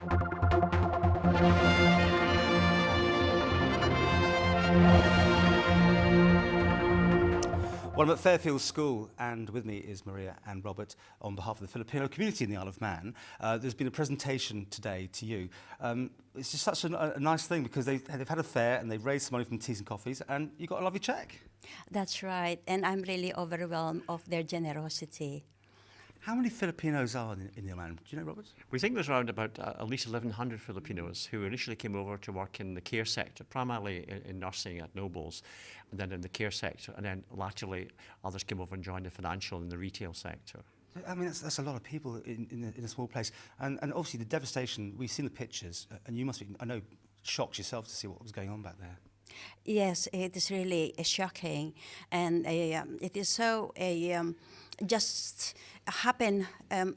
Well, I'm at Fairfield School, and with me is Maria and Robert on behalf of the Filipino community in the Isle of Man. There's been a presentation today to you. It's just such a nice thing because they've had a fair and they've raised some money from teas and coffees, and you got a lovely cheque. That's right, and I'm really overwhelmed of their generosity. How many Filipinos are in the Isle of Man? Do you know, Robert? We think there's around about at least 1,100 Filipinos who initially came over to work in the care sector, primarily in nursing at Nobles, and then in the care sector, and then laterally others came over and joined the financial and the retail sector. I mean, that's a lot of people in a small place. And obviously the devastation, we've seen the pictures, and you must be, I know, shocked yourself to see what was going on back there. Yes, it is really shocking, and it is so just happen,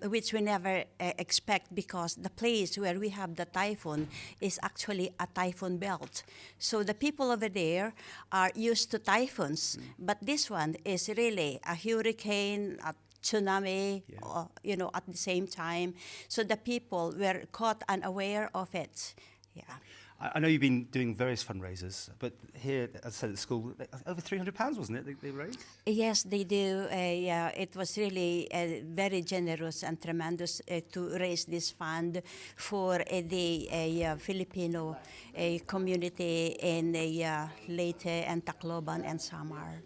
which we never expect, because the place where we have the typhoon is actually a typhoon belt. So the people over there are used to typhoons, but this one is really a hurricane, a tsunami, at the same time. So the people were caught unaware of it. Yeah. I know you've been doing various fundraisers, but here, as I said, at the school, over £300, wasn't it, they raised? Yes, they do. It was really very generous and tremendous to raise this fund for the Filipino community in Leyte and Tacloban and Samar.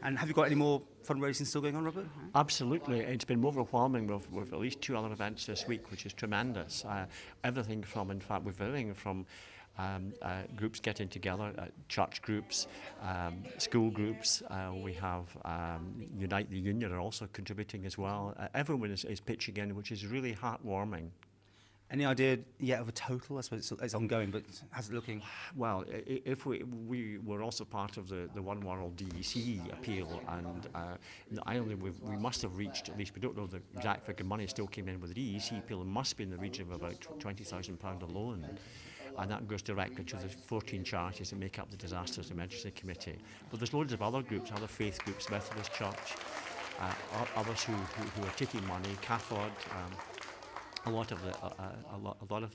And have you got any more fundraising still going on, Robert? Absolutely. It's been overwhelming with at least 2 other events this week, which is tremendous. Everything from, in fact, we've everything from groups getting together, church groups, school groups. We have Unite the Union are also contributing as well. Everyone is pitching in, which is really heartwarming. Any idea yet of a total? I suppose it's ongoing, but how's it looking? Well, if we were also part of the One World DEC appeal, and in the island we must have reached, at least we don't know the exact figure, money still came in with the DEC appeal, it must be in the region of about £20,000 alone. And that goes directly to the 14 charities that make up the Disasters Emergency Committee. But there's loads of other groups, other faith groups, Methodist Church, others who are taking money, Catholic, a lot of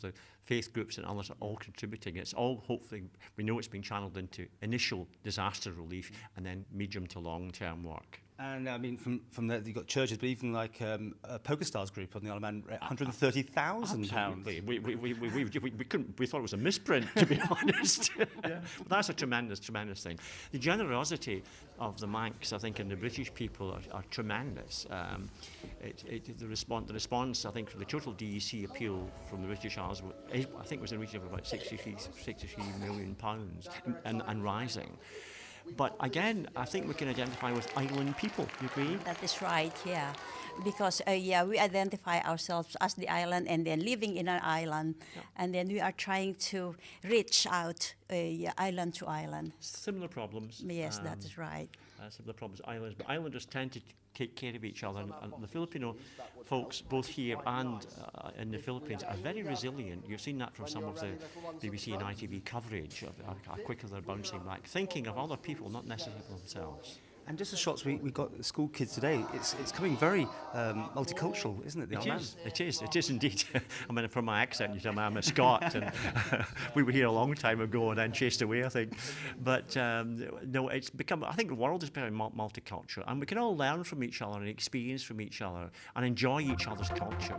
the faith groups and others are all contributing. It's all, hopefully, we know it's being channeled into initial disaster relief and then medium to long-term work. And I mean, from there, you've got churches, but even like a Poker Stars group on the Isle of Man, £130,000. We couldn't. We thought it was a misprint, to be honest. But that's a tremendous thing. The generosity of the Manx, I think, and the British people are tremendous. The response, I think, from the total DEC appeal from the British Isles, I think, was in the region of about £63 million and rising. But again, I think we can identify with island people. You agree? That is right, yeah. Because, we identify ourselves as the island and then living in an island. Yeah. And then we are trying to reach out island to island. Similar problems. Yes, that is right. Similar problems, islands. But islanders tend to take care of each other. And the Filipino folks, both here and in the Philippines, are very resilient. You've seen that from some of the BBC and ITV coverage of how quickly they're bouncing back, thinking of other people, not necessarily themselves. And just the shots we got school kids today, it's coming very multicultural, isn't it? It is indeed. I mean, from my accent, you tell me I'm a Scot, and we were here a long time ago and then chased away, I think. But no, it's become, I think the world is becoming multicultural, and we can all learn from each other and experience from each other and enjoy each other's culture.